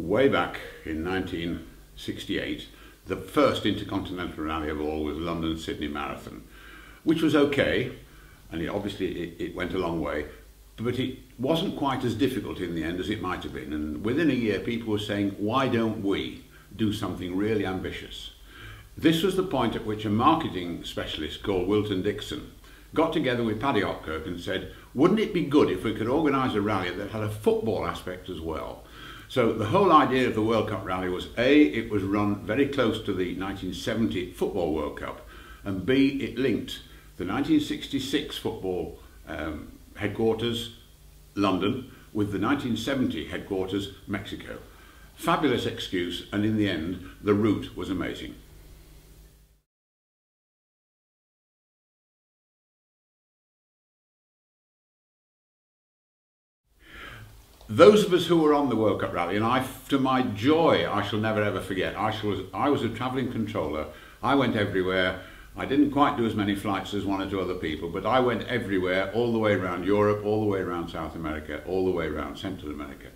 way back in 1968, the first intercontinental rally of all was London-Sydney Marathon, which was okay, and it went a long way, but it wasn't quite as difficult in the end as it might have been. And within a year, people were saying, why don't we do something really ambitious? This was the point at which a marketing specialist called Wilton Dixon got together with Paddy Otkirk and said, wouldn't it be good if we could organise a rally that had a football aspect as well? So the whole idea of the World Cup rally was A, it was run very close to the 1970 Football World Cup, and B, it linked the 1966 football headquarters, London, with the 1970 headquarters, Mexico. Fabulous excuse, and in the end, the route was amazing. Those of us who were on the World Cup rally, and to my joy, I shall never ever forget, I was a travelling controller. I went everywhere. I didn't quite do as many flights as one or two other people, but I went everywhere, all the way around Europe, all the way around South America, all the way around Central America.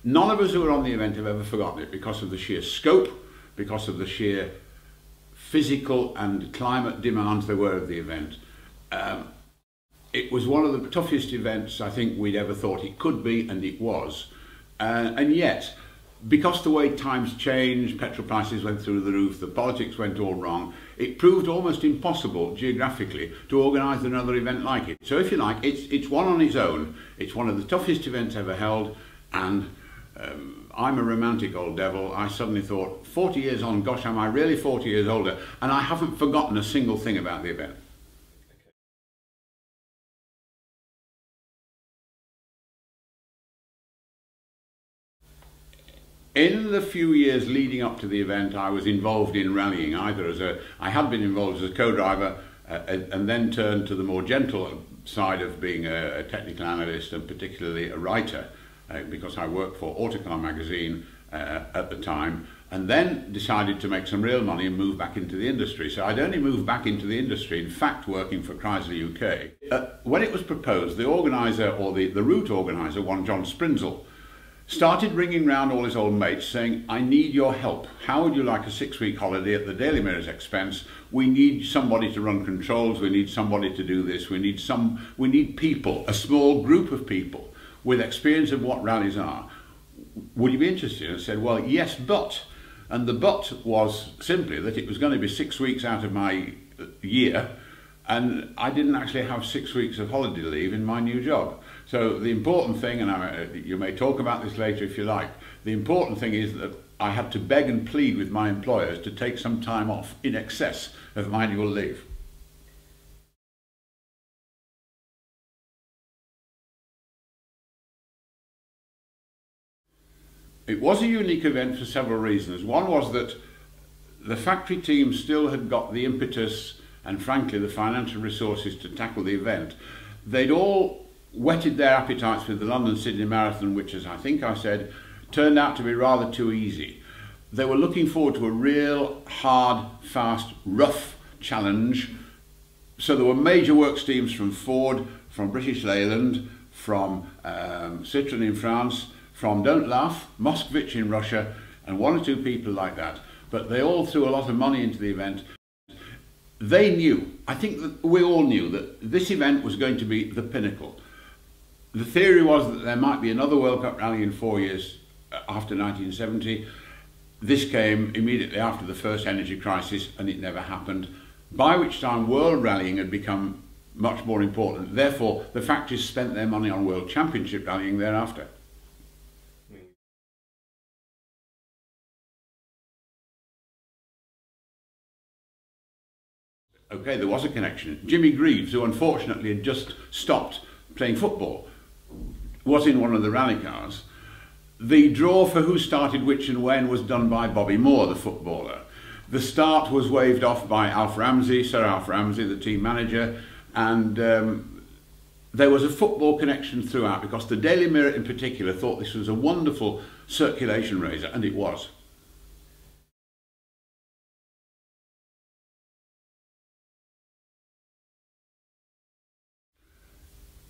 None of us who were on the event have ever forgotten it because of the sheer scope, because of the sheer physical and climate demands there were of the event. It was one of the toughest events I think we'd ever thought it could be, and it was. And yet, because the way times changed, petrol prices went through the roof, the politics went all wrong, it proved almost impossible geographically to organise another event like it. So if you like, it's one on its own. It's one of the toughest events ever held, and I'm a romantic old devil. I suddenly thought, 40 years on, gosh, am I really 40 years older? And I haven't forgotten a single thing about the event. In the few years leading up to the event, I was involved in rallying, I had been involved as a co-driver and then turned to the more gentle side of being a technical analyst and particularly a writer, because I worked for Autocar magazine at the time, and then decided to make some real money and move back into the industry. So I'd only moved back into the industry, in fact, working for Chrysler UK. When it was proposed, the organiser, or the route organiser, one John Sprinzel, started ringing round all his old mates saying, I need your help. How would you like a 6-week holiday at the Daily Mirror's expense? We need somebody to run controls, we need somebody to do this, we need people, a small group of people with experience of what rallies are. Would you be interested? And I said, well, yes, but. And the but was simply that it was going to be 6 weeks out of my year, and I didn't actually have 6 weeks of holiday leave in my new job. So the important thing, and you may talk about this later if you like, the important thing is that I had to beg and plead with my employers to take some time off in excess of my annual leave. It was a unique event for several reasons. One was that the factory team still had got the impetus and frankly the financial resources to tackle the event. They'd all whetted their appetites with the London-Sydney Marathon, which, as I think I said, turned out to be rather too easy. They were looking forward to a real, hard, fast, rough challenge. So there were major work teams from Ford, from British Leyland, from Citroën in France, from, don't laugh, Moskvich in Russia, and one or two people like that. But they all threw a lot of money into the event. They knew, I think that we all knew, that this event was going to be the pinnacle. The theory was that there might be another World Cup rally in 4 years after 1970. This came immediately after the first energy crisis, and it never happened, by which time world rallying had become much more important. Therefore, the factories spent their money on World Championship rallying thereafter. Okay, there was a connection. Jimmy Greaves, who unfortunately had just stopped playing football, was in one of the rally cars. The draw for who started which and when was done by Bobby Moore, the footballer. The start was waved off by Alf Ramsey, Sir Alf Ramsey, the team manager, and there was a football connection throughout because the Daily Mirror in particular thought this was a wonderful circulation raiser, and it was.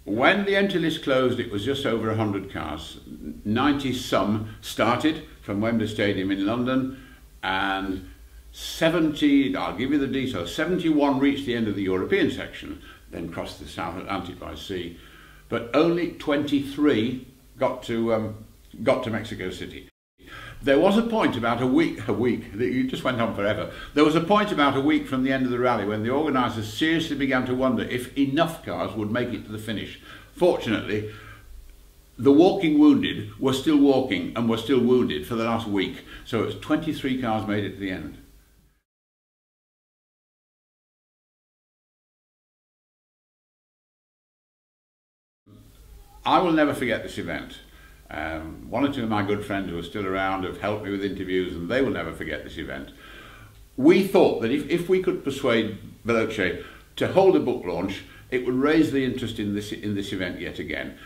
When the entry list closed, it was just over 100 cars. 90 some started from Wembley Stadium in London, and 70, I'll give you the details, 71 reached the end of the European section, then crossed the South Atlantic by sea, but only 23 got to Mexico City. There was a point about a week, it just went on forever. There was a point about a week from the end of the rally when the organisers seriously began to wonder if enough cars would make it to the finish. Fortunately, the walking wounded were still walking and were still wounded for the last week, so it was 23 cars made it to the end. I will never forget this event. One or two of my good friends who are still around have helped me with interviews, and they will never forget this event. We thought that if we could persuade Veloce to hold a book launch, it would raise the interest in this event yet again.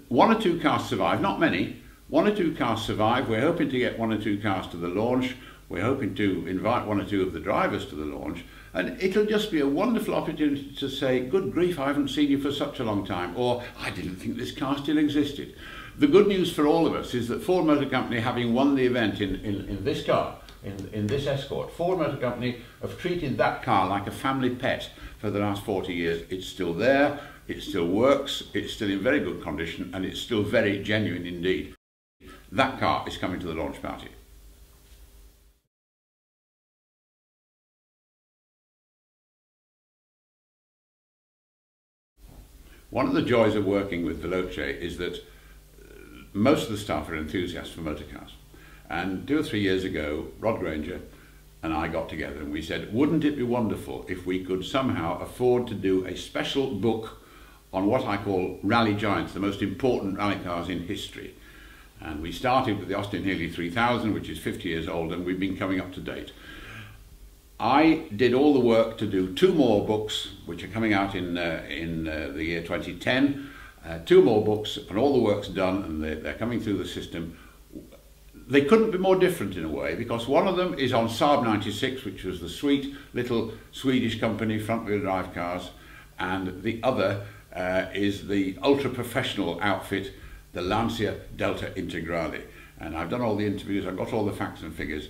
One or two cars survived, not many. One or two cars survived. We're hoping to get one or two cars to the launch. We're hoping to invite one or two of the drivers to the launch. And it'll just be a wonderful opportunity to say, good grief, I haven't seen you for such a long time, or I didn't think this car still existed. The good news for all of us is that Ford Motor Company, having won the event in this car, in this Escort, Ford Motor Company have treated that car like a family pet for the last 40 years. It's still there, it still works, it's still in very good condition, and it's still very genuine indeed. That car is coming to the launch party. One of the joys of working with Veloce is that most of the staff are enthusiasts for motor cars. And 2 or 3 years ago, Rod Granger and I got together and we said, wouldn't it be wonderful if we could somehow afford to do a special book on what I call rally giants, the most important rally cars in history. And we started with the Austin Healey 3000, which is 50 years old, and we've been coming up to date. I did all the work to do 2 more books, which are coming out in the year 2010. 2 more books, and all the work's done, and they're coming through the system. They couldn't be more different in a way, because one of them is on Saab 96, which was the sweet little Swedish company, front-wheel drive cars, and the other is the ultra-professional outfit, the Lancia Delta Integrale. And I've done all the interviews, I've got all the facts and figures.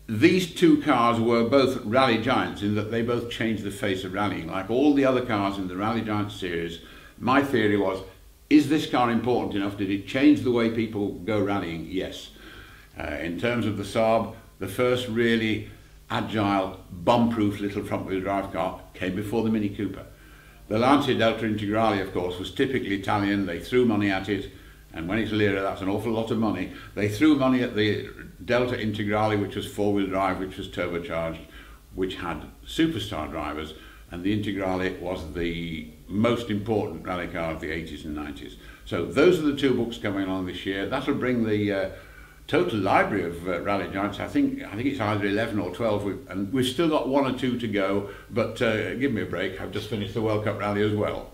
These 2 cars were both rally giants in that they both changed the face of rallying. Like all the other cars in the Rally Giants series, my theory was, is this car important enough? Did it change the way people go rallying? Yes. In terms of the Saab, the first really agile, bomb-proof little front-wheel drive car came before the Mini Cooper. The Lancia Delta Integrale, of course, was typically Italian. They threw money at it, and when it's lira, that's an awful lot of money. They threw money at the Delta Integrale, which was 4-wheel drive, which was turbocharged, which had superstar drivers, and the Integrale was the most important rally car of the 80s and 90s. So those are the 2 books coming along this year. That'll bring the total library of rally giants. I think it's either 11 or 12, and we've still got 1 or 2 to go, but give me a break, I've just finished the World Cup rally as well.